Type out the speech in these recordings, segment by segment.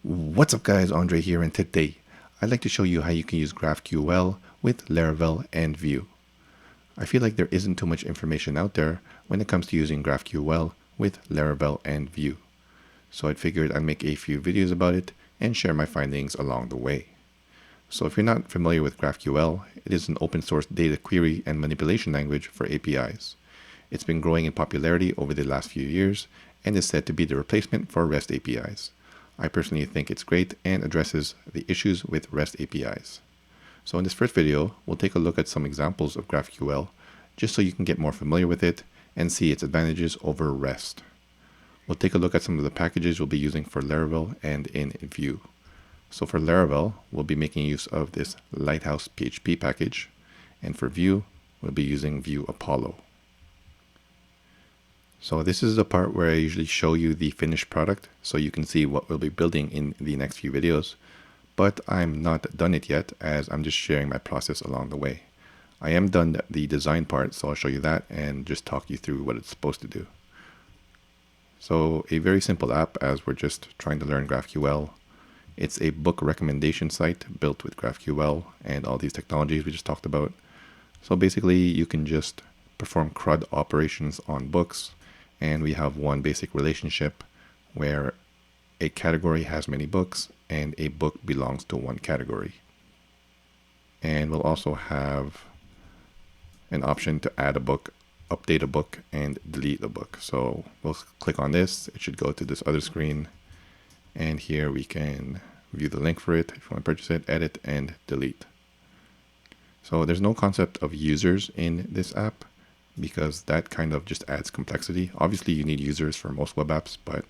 What's up guys, Andre here, and today I'd like to show you how you can use GraphQL with Laravel and Vue. I feel like there isn't too much information out there when it comes to using GraphQL with Laravel and Vue. So I figured I'd make a few videos about it and share my findings along the way. So if you're not familiar with GraphQL, it is an open source data query and manipulation language for APIs. It's been growing in popularity over the last few years and is said to be the replacement for REST APIs. I personally think it's great and addresses the issues with REST APIs. So in this first video, we'll take a look at some examples of GraphQL just so you can get more familiar with it and see its advantages over REST. We'll take a look at some of the packages we'll be using for Laravel and in Vue. So for Laravel, we'll be making use of this Lighthouse PHP package, and for Vue, we'll be using Vue Apollo. So this is the part where I usually show you the finished product so you can see what we'll be building in the next few videos. But I'm not done it yet, as I'm just sharing my process along the way. I am done the design part, so I'll show you that and just talk you through what it's supposed to do. So a very simple app, as we're just trying to learn GraphQL. It's a book recommendation site built with GraphQL and all these technologies we just talked about. So basically you can just perform CRUD operations on books. And we have one basic relationship where a category has many books and a book belongs to one category. And we'll also have an option to add a book, update a book, and delete a book. So we'll click on this. It should go to this other screen. And here we can view the link for it if you want to purchase it, edit, and delete. So there's no concept of users in this app, because that kind of just adds complexity. Obviously you need users for most web apps, but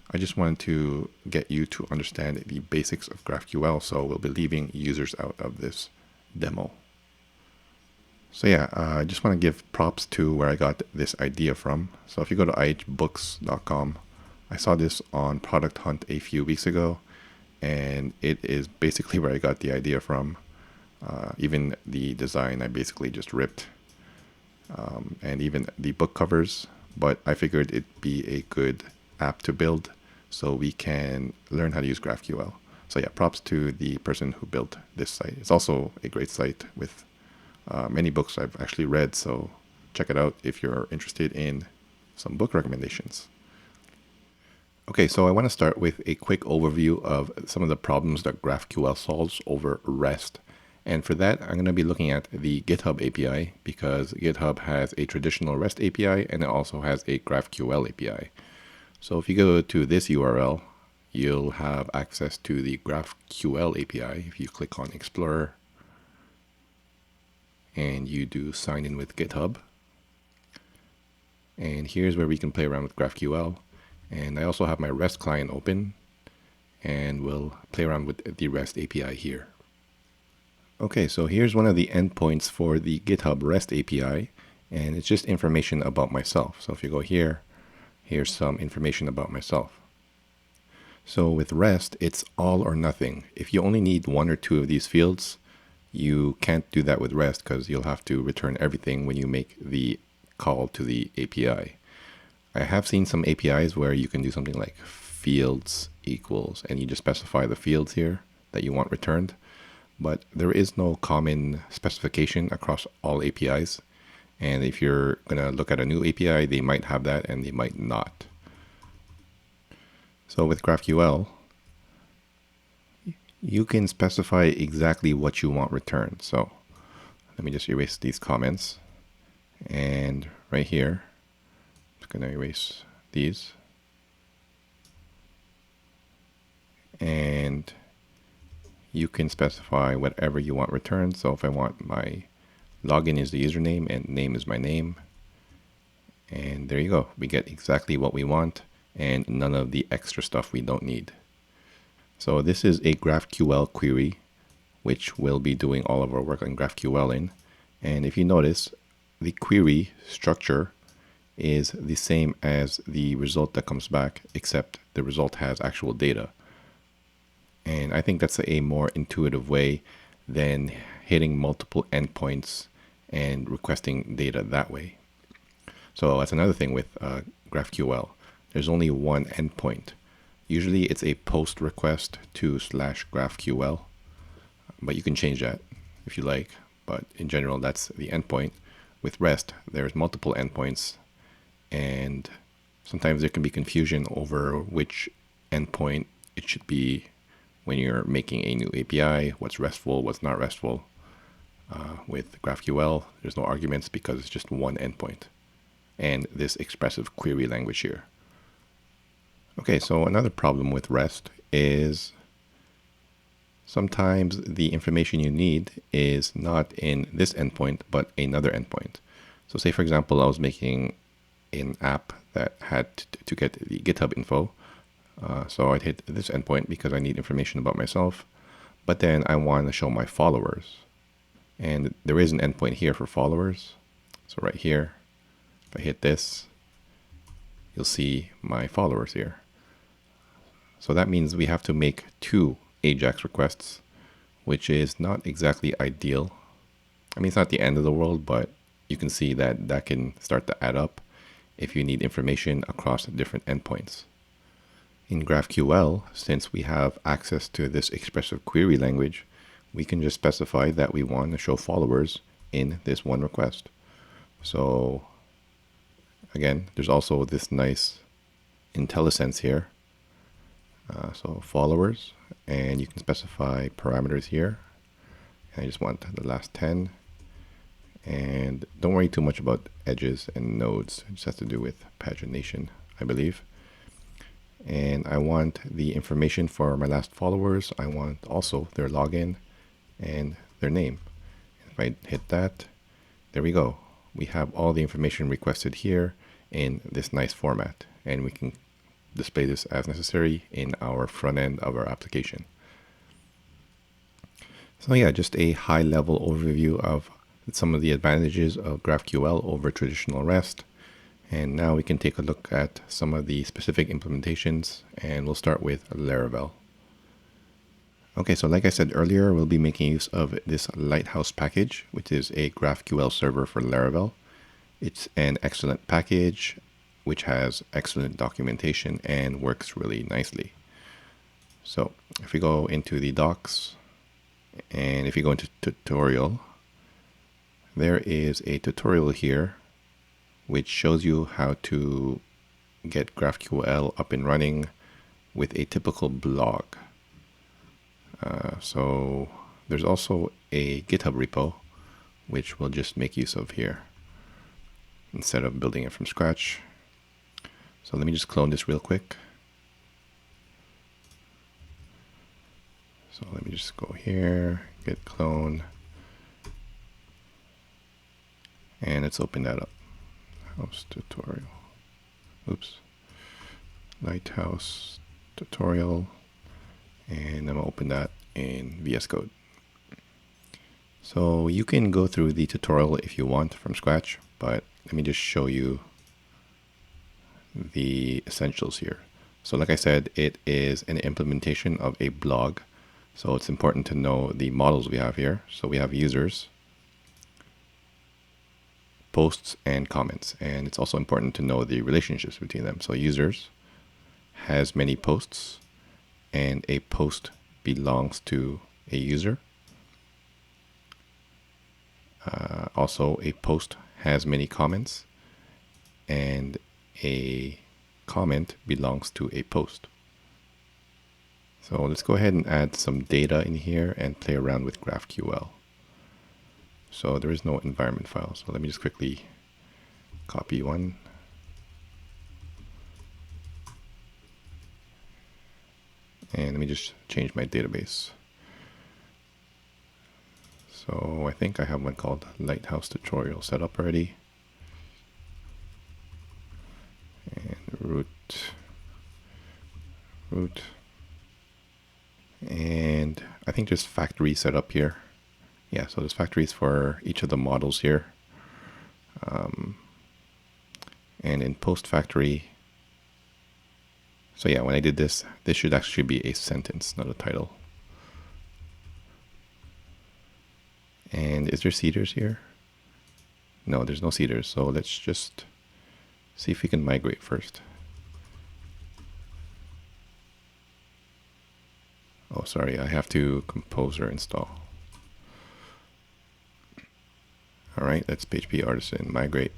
I just wanted to get you to understand the basics of GraphQL, so we'll be leaving users out of this demo. So yeah, I just want to give props to where I got this idea from. So if you go to ihbooks.com, I saw this on Product Hunt a few weeks ago, and it is basically where I got the idea from. Even the design I basically just ripped. And even the book covers, but I figured it'd be a good app to build so we can learn how to use GraphQL. So yeah, props to the person who built this site. It's also a great site with many books I've actually read, so check it out if you're interested in some book recommendations. Okay, so I want to start with a quick overview of some of the problems that GraphQL solves over REST. And for that, I'm going to be looking at the GitHub API, because GitHub has a traditional REST API and it also has a GraphQL API. So if you go to this URL, you'll have access to the GraphQL API. If you click on Explorer and you do sign in with GitHub. And here's where we can play around with GraphQL. And I also have my REST client open, and we'll play around with the REST API here. Okay, so here's one of the endpoints for the GitHub REST API, and it's just information about myself. So if you go here, here's some information about myself. So with REST, it's all or nothing. If you only need one or two of these fields, you can't do that with REST, because you'll have to return everything when you make the call to the API. I have seen some APIs where you can do something like fields equals, and you just specify the fields here that you want returned. But there is no common specification across all APIs. And if you're going to look at a new API, they might have that and they might not. So with GraphQL, you can specify exactly what you want returned. So let me just erase these comments. And right here, I'm just going to erase these. And you can specify whatever you want returned. So if I want my login is the username and name is my name. And there you go. We get exactly what we want and none of the extra stuff we don't need. So this is a GraphQL query, which we'll be doing all of our work on GraphQL in. And if you notice, the query structure is the same as the result that comes back, except the result has actual data. And I think that's a more intuitive way than hitting multiple endpoints and requesting data that way. So that's another thing with GraphQL. There's only one endpoint. Usually it's a post request to /GraphQL, but you can change that if you like. But in general, that's the endpoint. With REST, there's multiple endpoints, and sometimes there can be confusion over which endpoint it should be when you're making a new API, what's RESTful, what's not RESTful. With GraphQL, there's no arguments because it's just one endpoint and this expressive query language here. Okay, so another problem with REST is sometimes the information you need is not in this endpoint, but another endpoint. So say, for example, I was making an app that had to get the GitHub info. So I'd hit this endpoint because I need information about myself, but then I want to show my followers. And there is an endpoint here for followers. So right here, if I hit this, you'll see my followers here. So that means we have to make 2 AJAX requests, which is not exactly ideal. I mean, it's not the end of the world, but you can see that that can start to add up if you need information across different endpoints. In GraphQL, since we have access to this expressive query language, we can just specify that we want to show followers in this one request. So again, there's also this nice IntelliSense here. So followers, and you can specify parameters here. I just want the last 10. And don't worry too much about edges and nodes. It just has to do with pagination, I believe. And I want the information for my last followers. I want also their login and their name. If I hit that, there we go. We have all the information requested here in this nice format, and we can display this as necessary in our front end of our application. So yeah, just a high level overview of some of the advantages of GraphQL over traditional REST. And now we can take a look at some of the specific implementations, and we'll start with Laravel. Okay, so like I said earlier, we'll be making use of this Lighthouse package, which is a GraphQL server for Laravel. It's an excellent package, which has excellent documentation and works really nicely. So if we go into the docs, and if you go into tutorial, there is a tutorial here which shows you how to get GraphQL up and running with a typical blog. So there's also a GitHub repo, which we'll just make use of here instead of building it from scratch. So let me just clone this real quick. So let me just go here, git clone, and let's open that up. House tutorial. Oops. Lighthouse tutorial. And I'm going to open that in VS Code. So you can go through the tutorial if you want from scratch, but let me just show you the essentials here. So like I said, it is an implementation of a blog. So it's important to know the models we have here. So we have users, posts, and comments. And it's also important to know the relationships between them. So users has many posts, and a post belongs to a user. Also, a post has many comments, and a comment belongs to a post. So let's go ahead and add some data in here and play around with GraphQL. So there is no environment file. So let me just quickly copy one. And let me just change my database. So I think I have one called Lighthouse tutorial set up already. And root. And I think there's factories set up here. Yeah, so there's factories for each of the models here. And in post factory, so yeah, when I did this, this should actually be a sentence, not a title. And is there seeders here? No, there's no seeders. So let's just see if we can migrate first. Oh, sorry, I have to composer install. All right, let's PHP artisan migrate.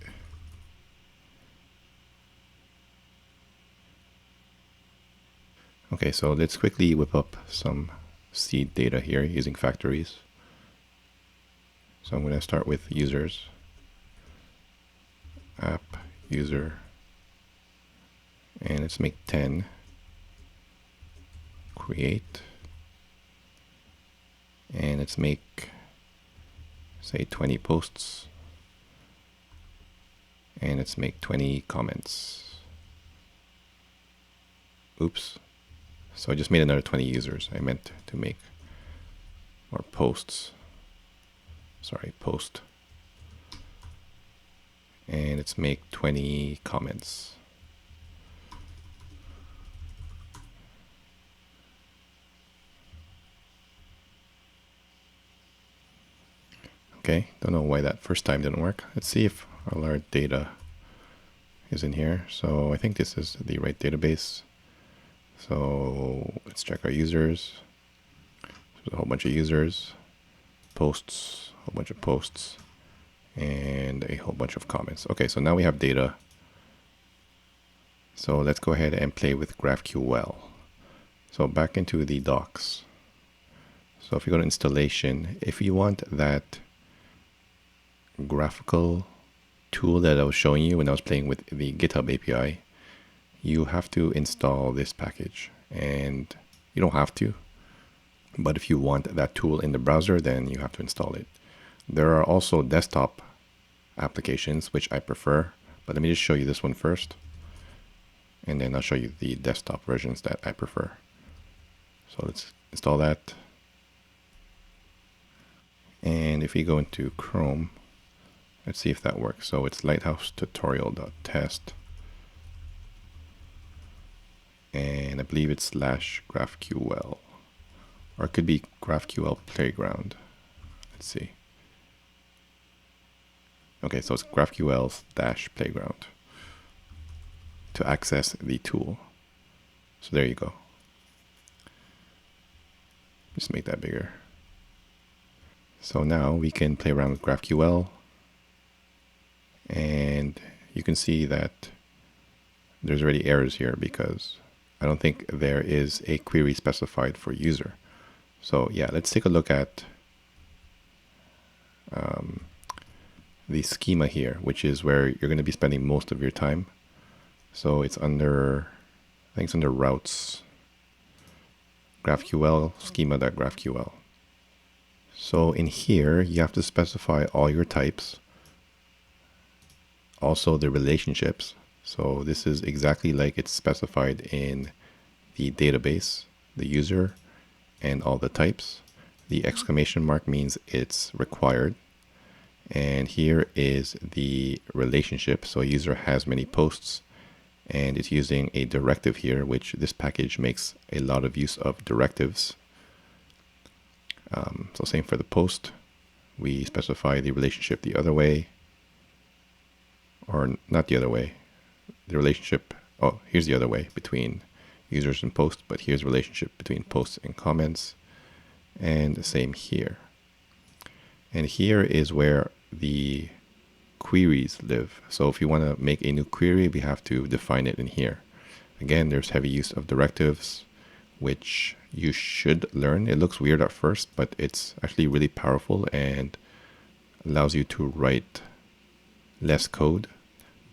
Okay, so let's quickly whip up some seed data here using factories. So I'm going to start with users, app, user, and let's make 10, create, and let's make, say, 20 posts, and let's make 20 comments. Oops. So I just made another 20 users. I meant to make more posts. Sorry, post. And let's make 20 comments. Okay, don't know why that first time didn't work. Let's see if all our data is in here. So I think this is the right database. So let's check our users. There's a whole bunch of users, posts, a whole bunch of posts, and a whole bunch of comments. Okay, so now we have data. So let's go ahead and play with GraphQL. So back into the docs. So if you go to installation, if you want that graphical tool that I was showing you when I was playing with the GitHub API, you have to install this package. And you don't have to, but if you want that tool in the browser, then you have to install it. There are also desktop applications, which I prefer, but let me just show you this one first, and then I'll show you the desktop versions that I prefer. So let's install that. And if we go into Chrome, let's see if that works. So it's lighthouse tutorial.test. And I believe it's /GraphQL, or it could be GraphQL Playground. Let's see. Okay, so it's GraphQL-Playground to access the tool. So there you go. Just make that bigger. So now we can play around with GraphQL, and you can see that there's already errors here because I don't think there is a query specified for user. So yeah, let's take a look at the schema here, which is where you're going to be spending most of your time. So it's under, I think it's under routes, GraphQL schema.graphql. So in here, you have to specify all your types, also the relationships. So this is exactly like it's specified in the database, the user, and all the types. The exclamation mark means it's required. And here is the relationship. So a user has many posts, and it's using a directive here, which this package makes a lot of use of directives. So same for the post. We specify the relationship the other way, or not the other way. The relationship, oh, here's the other way between users and posts, but here's the relationship between posts and comments, and the same here. And here is where the queries live. So if you want to make a new query, we have to define it in here. Again, there's heavy use of directives, which you should learn. It looks weird at first, but it's actually really powerful and allows you to write less code.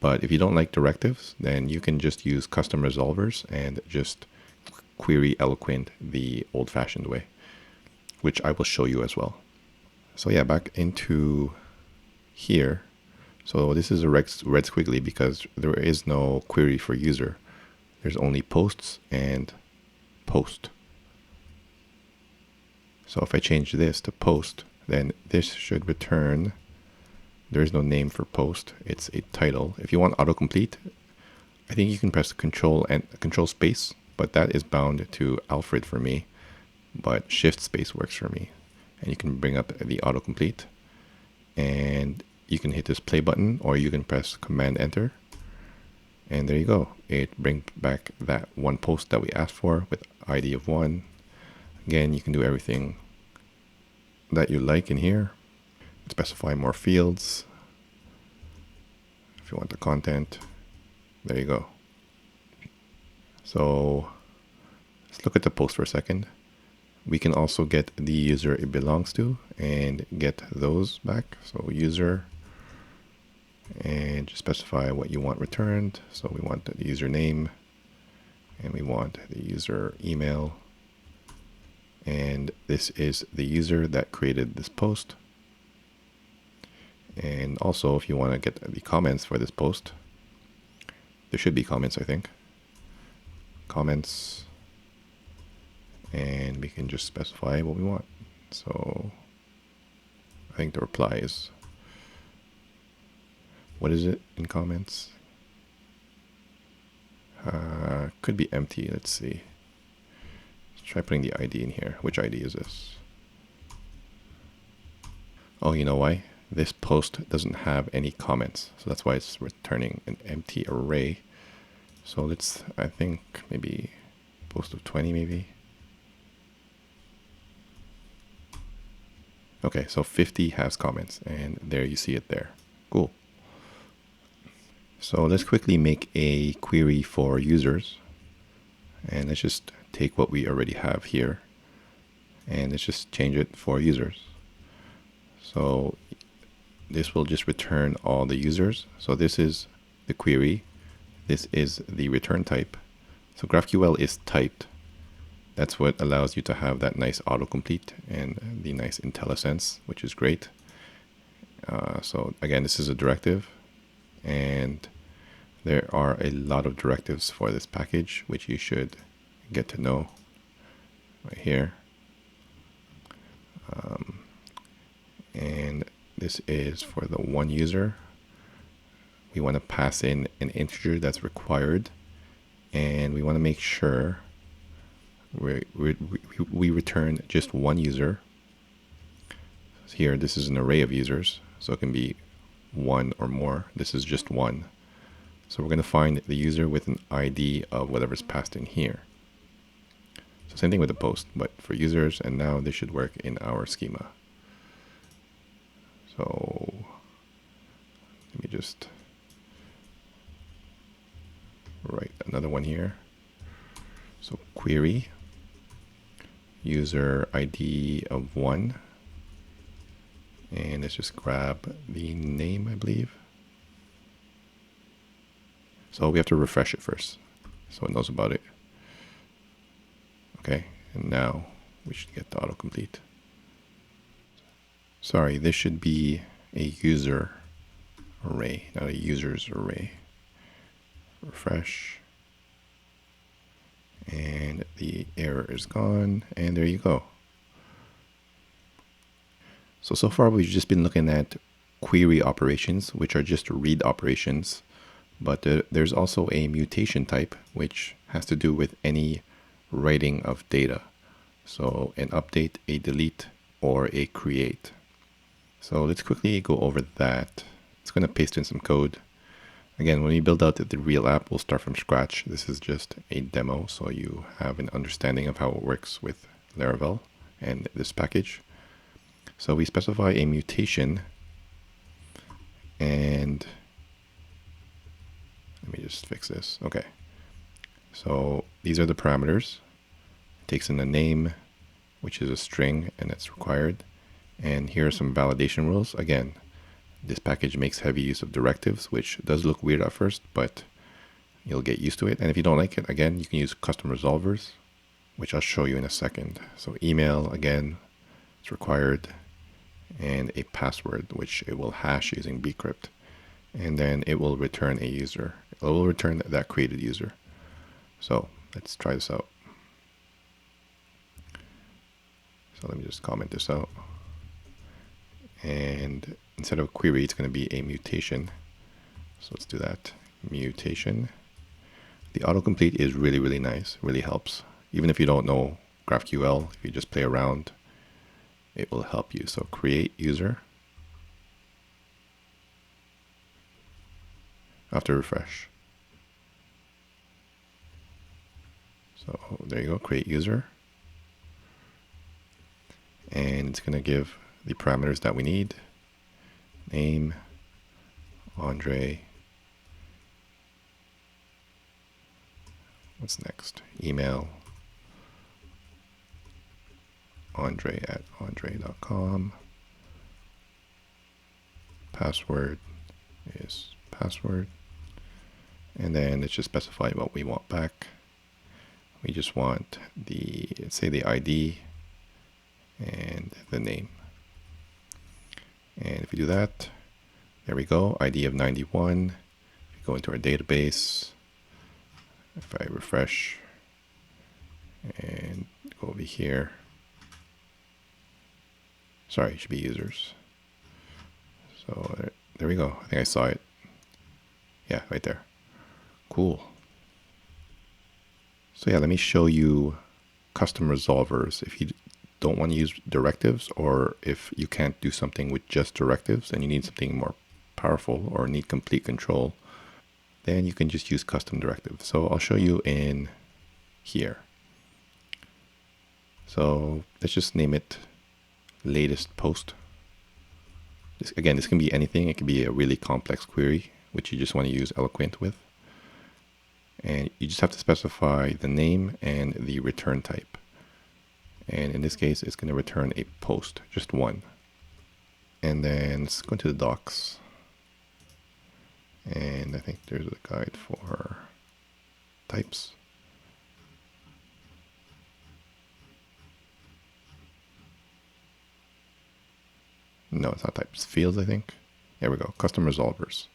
But if you don't like directives, then you can just use custom resolvers and just query eloquent the old-fashioned way, which I will show you as well. So yeah, back into here. So this is a red squiggly because there is no query for user. There's only posts and post. So if I change this to post, then this should return. There is no name for post. It's a title. If you want autocomplete, I think you can press Control and Control space, but that is bound to Alfred for me. But Shift space works for me. And you can bring up the autocomplete, and you can hit this play button, or you can press Command Enter, and there you go. It brings back that one post that we asked for with ID of 1, Again, you can do everything that you like in here. Specify more fields. If you want the content, there you go. So let's look at the post for a second. We can also get the user it belongs to and get those back. So user, and just specify what you want returned. So we want the username, and we want the user email. And this is the user that created this post. And also, if you want to get the comments for this post, there should be comments, I think. Comments. And we can just specify what we want. So I think the reply is, what is it in comments? Could be empty. Let's see. Let's try putting the ID in here. Which ID is this? Oh, you know why? This post doesn't have any comments. So that's why it's returning an empty array. So let's, I think, maybe post of 20 maybe. Okay, so 50 has comments, and there you see it there. Cool. So let's quickly make a query for users. And let's just take what we already have here, and let's just change it for users. So this will just return all the users. So this is the query. This is the return type. So GraphQL is typed. That's what allows you to have that nice autocomplete and the nice IntelliSense, which is great. So again, this is a directive, and there are a lot of directives for this package, which you should get to know right here. And this is for the one user. We want to pass in an integer that's required, and we want to make sure we return just one user. Here, this is an array of users, so it can be one or more. This is just one. So we're going to find the user with an ID of whatever's passed in here. So same thing with the post, but for users, and now this should work in our schema. So let me just write another one here. So query, user ID of 1, and let's just grab the name, I believe. So we have to refresh it first, so it knows about it. Okay, and now we should get the autocomplete. Sorry, this should be a user array, not a users array. Refresh. And the error is gone, and there you go. So far we've just been looking at query operations, which are just read operations, but there's also a mutation type, which has to do with any writing of data. So an update, a delete, or a create. So let's quickly go over that. It's going to paste in some code. Again, when we build out the real app, we'll start from scratch. This is just a demo, so you have an understanding of how it works with Laravel and this package. So we specify a mutation, and let me just fix this. Okay. So these are the parameters. It takes in the name, which is a string, and it's required. And here are some validation rules. Again, this package makes heavy use of directives, which does look weird at first, but you'll get used to it. And if you don't like it, again, you can use custom resolvers, which I'll show you in a second. So email, again, it's required, and a password, which it will hash using bcrypt. And then it will return a user. It will return that created user. So let's try this out. So let me just comment this out. And instead of a query, it's going to be a mutation. So let's do that. Mutation. The autocomplete is really, really nice. Really helps. Even if you don't know GraphQL, if you just play around, it will help you. So create user. After refresh. So there you go, create user. it's going to give the parameters that we need. Name, Andre. What's next? Email, andre@andre.com. Password is password. And then let's just specify what we want back. We just want the, let's say the ID and the name. And if we do that, there we go, ID of 91. If we go into our database, if I refresh and go over here, sorry, it should be users. So there we go. I think I saw it. Yeah, right there. Cool. So yeah, let me show you custom resolvers if you don't want to use directives, or if you can't do something with just directives and you need something more powerful or need complete control, then you can just use custom directives. So I'll show you in here. So let's just name it latest post. Again, this can be anything. It can be a really complex query, which you just want to use Eloquent with. And you just have to specify the name and the return type. And in this case, it's going to return a post, just one. And then let's go into the docs. And I think there's a guide for types. No, it's not types, fields, I think. There we go, custom resolvers.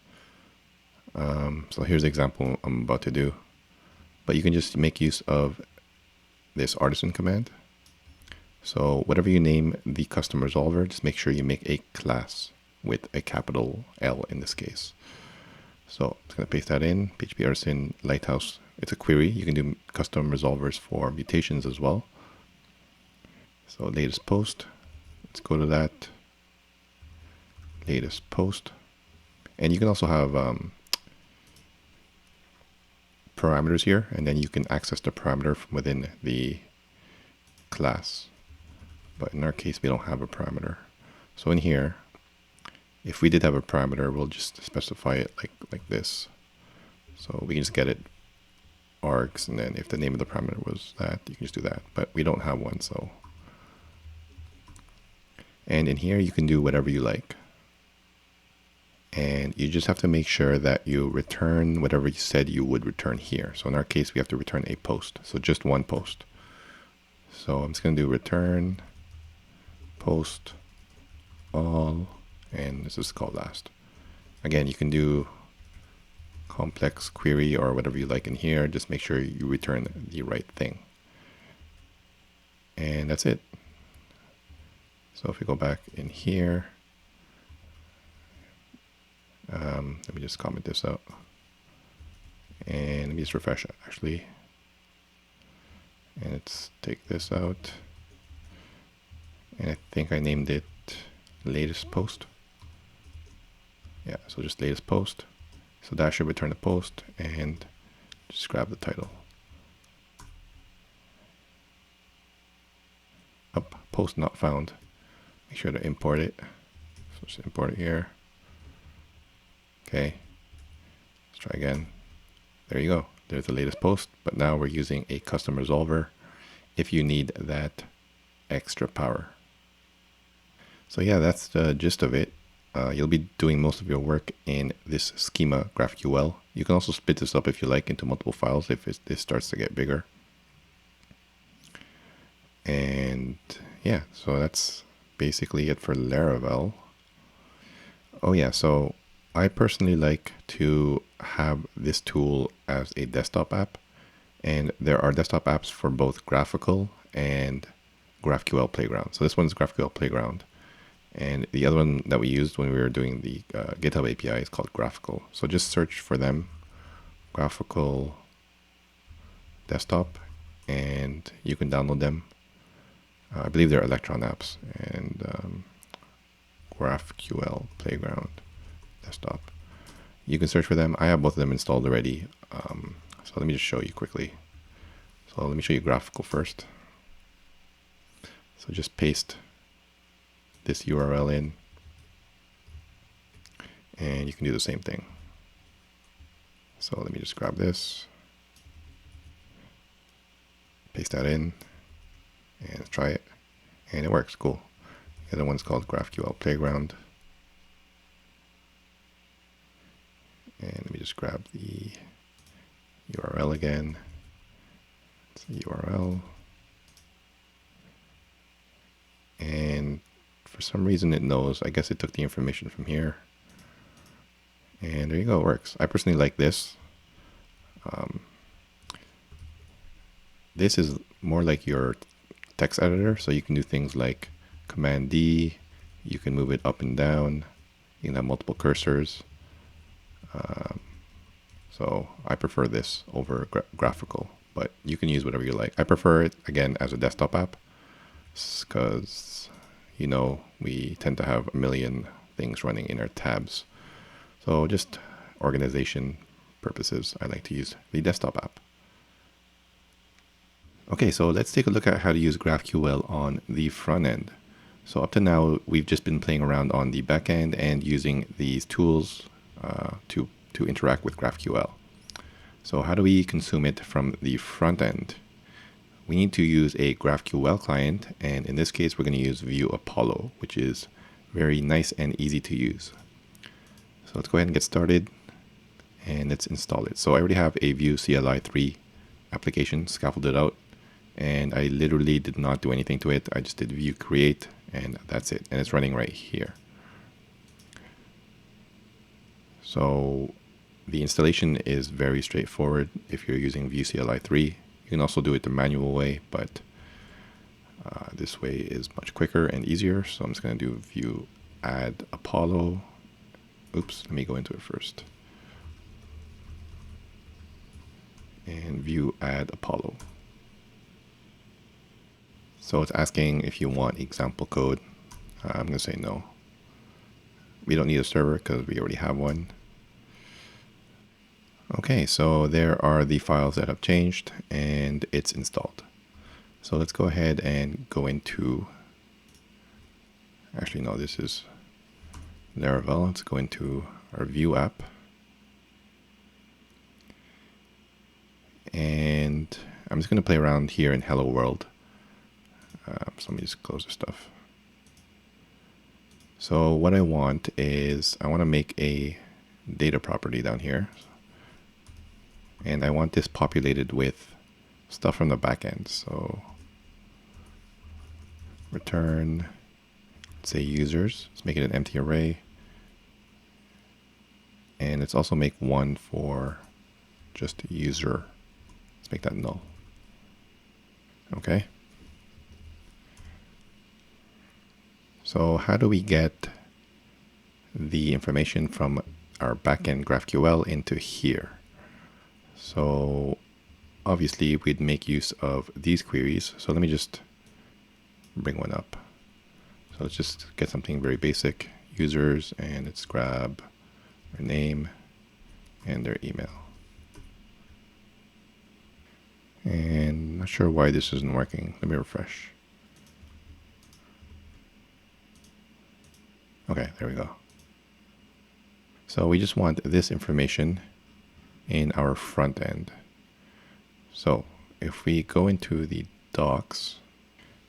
So here's the example I'm about to do. But you can just make use of this artisan command. So whatever you name the custom resolver, just make sure you make a class with a capital L in this case. So I'm just going to paste that in, PHP artisan Lighthouse. It's a query. You can do custom resolvers for mutations as well. So latest post, let's go to that. Latest post. And you can also have parameters here, and then you can access the parameter from within the class. But in our case, we don't have a parameter. So in here, if we did have a parameter, we'll just specify it like this. So we can just get it args, and then if the name of the parameter was that, you can just do that. But we don't have one, so. And in here, you can do whatever you like. And you just have to make sure that you return whatever you said you would return here. So in our case, we have to return a post. So just one post. So I'm just going to do return post all, and this is called last. Again, you can do complex query or whatever you like in here. Just make sure you return the right thing. And that's it. So if we go back in here, let me just comment this out. And let me just refresh it actually. And let's take this out. And I think I named it latest post. Yeah, so just latest post. So that should return the post, and just grab the title. Up, post not found. Make sure to import it. So just import it here. Okay, let's try again. There you go. There's the latest post, but now we're using a custom resolver if you need that extra power. So yeah, that's the gist of it. You'll be doing most of your work in this schema GraphQL. You can also split this up if you like into multiple files if this starts to get bigger. And yeah, so that's basically it for Laravel. Oh yeah, so I personally like to have this tool as a desktop app, and there are desktop apps for both GraphiQL and GraphQL Playground. So this one's GraphQL Playground, and the other one that we used when we were doing the GitHub API is called GraphiQL. So just search for them, GraphiQL desktop, and you can download them. I believe they're Electron apps, and GraphQL Playground desktop. You can search for them. I have both of them installed already. So let me just show you quickly. So let me show you GraphiQL first. So just paste this URL in, and you can do the same thing. So let me just grab this, paste that in, and let's try it. And it works, cool. The other one's called GraphQL Playground. And let me just grab the URL again. It's the URL. And for some reason it knows, I guess it took the information from here. And there you go, it works. I personally like this. This is more like your text editor, so you can do things like Command D, you can move it up and down, you can have multiple cursors. So I prefer this over graphical, but you can use whatever you like. I prefer it, again, as a desktop app, because, you know, we tend to have a million things running in our tabs. So just organization purposes, I like to use the desktop app. Okay, so let's take a look at how to use GraphQL on the front end. So up to now, we've just been playing around on the back end and using these tools to interact with GraphQL. So how do we consume it from the front end? We need to use a GraphQL client, and in this case, we're going to use Vue Apollo, which is very nice and easy to use. So let's go ahead and get started, and let's install it. So I already have a Vue CLI 3 application scaffolded out, and I literally did not do anything to it. I just did Vue create, and that's it. And it's running right here. So the installation is very straightforward if you're using Vue CLI 3. You can also do it the manual way, but this way is much quicker and easier. So I'm just going to do Vue add Apollo. Oops, let me go into it first. And Vue add Apollo. So it's asking if you want example code. I'm going to say no. We don't need a server because we already have one. Okay, so there are the files that have changed and it's installed. So let's go ahead and go into, actually no, this is Laravel. Let's go into our Vue app. And I'm just going to play around here in Hello World. So let me just close this stuff. So what I want is, I want to make a data property down here. And I want this populated with stuff from the backend. So return, say users. Let's make it an empty array. And let's also make one for just user. Let's make that null. Okay. So how do we get the information from our backend GraphQL into here? So obviously we'd make use of these queries. So let me just bring one up. So let's just get something very basic, users, and let's grab their name and their email. And not sure why this isn't working. Let me refresh. Okay, there we go. So we just want this information in our front end. So if we go into the docs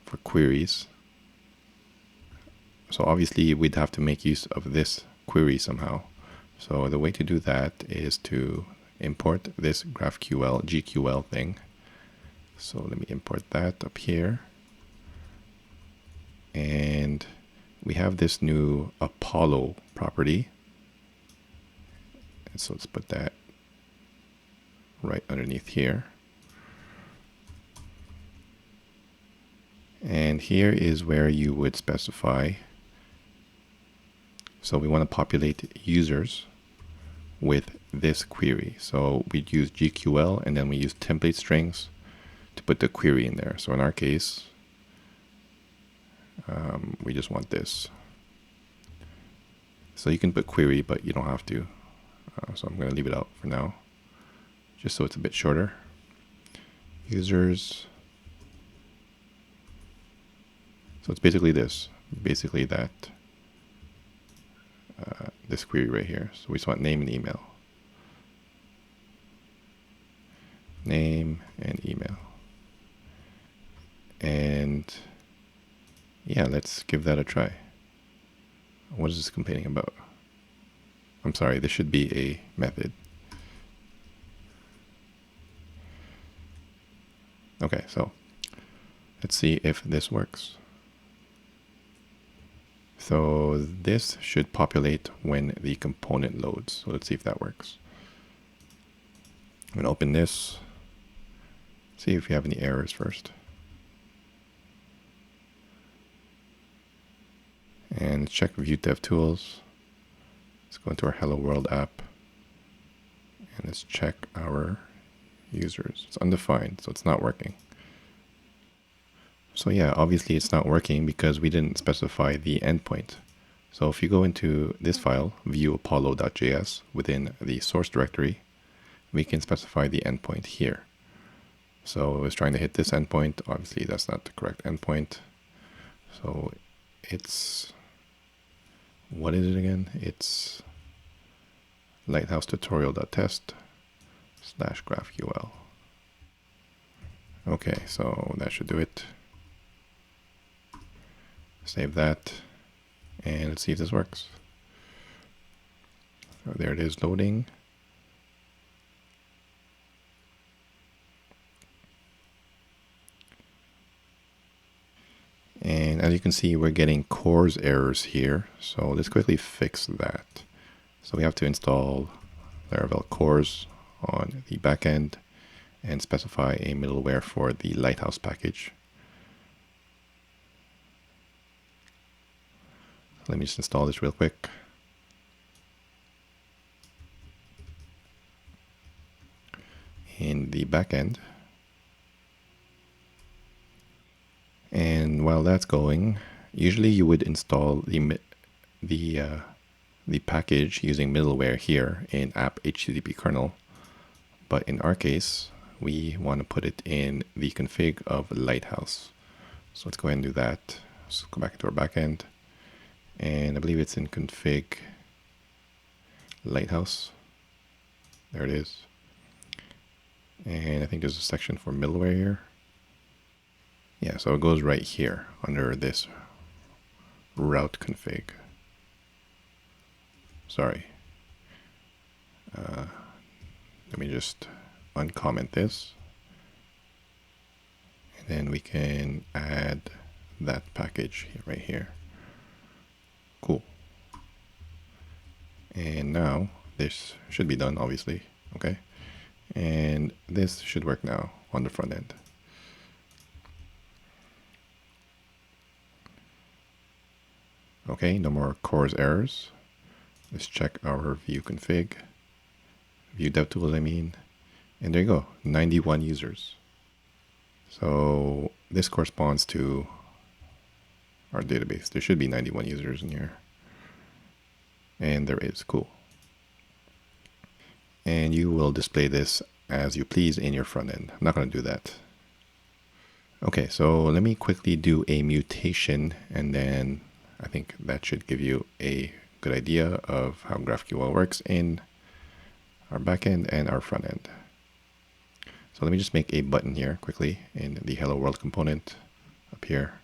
for queries, so obviously we'd have to make use of this query somehow. So the way to do that is to import this GraphQL GQL thing. So let me import that up here. And we have this new Apollo property. And so let's put that right underneath here. And here is where you would specify. So we want to populate users with this query. So we'd use GQL and then we use template strings to put the query in there. So in our case, we just want this. So you can put query, but you don't have to. So I'm going to leave it out for now, just so it's a bit shorter. Users. So it's basically this. basically that this query right here. So we just want name and email. Name and email. And yeah, let's give that a try. What is this complaining about? I'm sorry, this should be a method. Okay, so let's see if this works. So this should populate when the component loads. So let's see if that works. I'm gonna open this. See if we have any errors first. And check Vue Dev Tools. Let's go into our Hello World app. And let's check our users. It's undefined, so it's not working. So yeah, obviously it's not working because we didn't specify the endpoint. So if you go into this file, Vue Apollo.js, within the source directory, we can specify the endpoint here. So it's trying to hit this endpoint. Obviously that's not the correct endpoint. So it's, what is it again? It's Lighthouse tutorial.test/GraphQL. Okay, so that should do it. Save that, and let's see if this works. So there it is loading. And as you can see, we're getting CORS errors here. So let's quickly fix that. So we have to install Laravel CORS on the backend and specify a middleware for the Lighthouse package. Let me just install this real quick. In the backend. And while that's going, usually you would install the package using middleware here in app HTTP kernel. But in our case, we want to put it in the config of Lighthouse. So let's go ahead and do that. Let's go back to our backend. And I believe it's in config Lighthouse. There it is. And I think there's a section for middleware here. Yeah, so it goes right here under this route config. Sorry. Let me just uncomment this. And then we can add that package right here. Cool. And now this should be done, obviously. Okay. And this should work now on the front end. Okay, no more CORS errors. Let's check our Vue config, Vue Dev Tools, I mean. And there you go, 91 users. So this corresponds to our database. There should be 91 users in here. And there is, cool. And you will display this as you please in your front end. I'm not going to do that. Okay, so let me quickly do a mutation, and then I think that should give you a good idea of how GraphQL works in our backend and our front end. So let me just make a button here quickly in the Hello World component up here.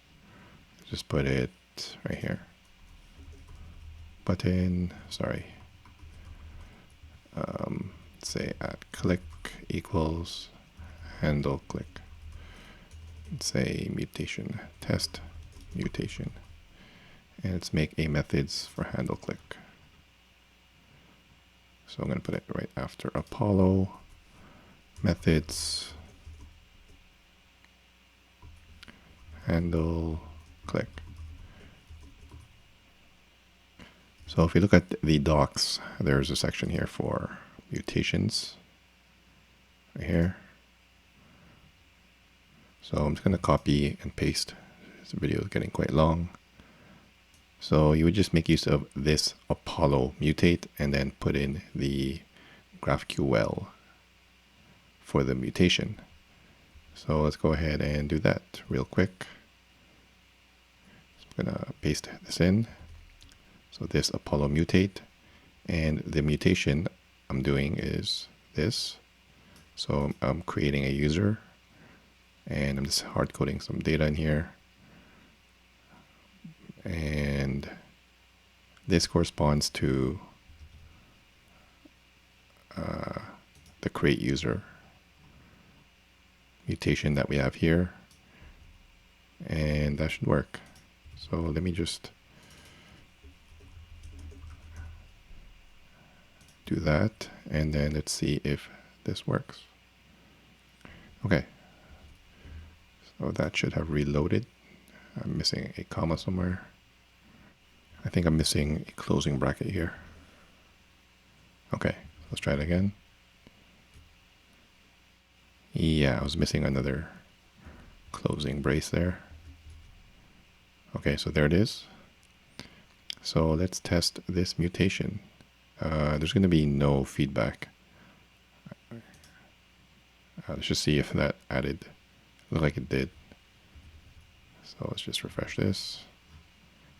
Just put it right here. Button, sorry. Say at click equals handle click. Let's say mutation, test mutation. And let's make a methods for handle click. So I'm going to put it right after Apollo methods handle click. So if you look at the docs, there's a section here for mutations right here. So I'm just going to copy and paste. This video is getting quite long. So you would just make use of this Apollo mutate and then put in the GraphQL for the mutation. So let's go ahead and do that real quick. I'm going to paste this in. So this Apollo mutate, and the mutation I'm doing is this. So I'm creating a user, and I'm just hard coding some data in here. And this corresponds to the create user mutation that we have here, and that should work. So let me just do that, and then let's see if this works. Okay, so that should have reloaded. I'm missing a comma somewhere. I think I'm missing a closing bracket here. Okay, let's try it again. Yeah, I was missing another closing brace there. Okay, so there it is. So let's test this mutation. There's going to be no feedback. Let's just see if that added. Looked like it did. So let's just refresh this.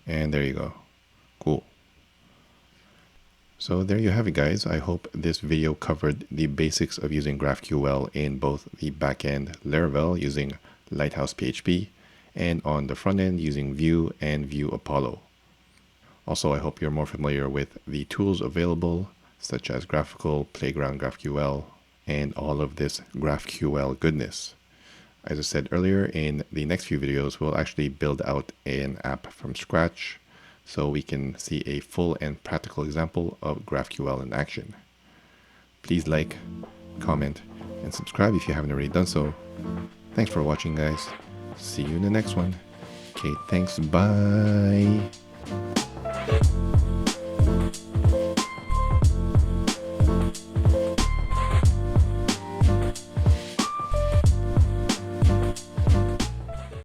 And there you go. Cool. So there you have it, guys. I hope this video covered the basics of using GraphQL in both the backend Laravel using Lighthouse PHP and on the front end using Vue and Vue Apollo. Also, I hope you're more familiar with the tools available, such as GraphQL, Playground, GraphQL, and all of this GraphQL goodness. As I said earlier, in the next few videos, we'll actually build out an app from scratch so we can see a full and practical example of GraphQL in action. Please like, comment, and subscribe if you haven't already done so. Thanks for watching, guys. See you in the next one. Okay, thanks. Bye.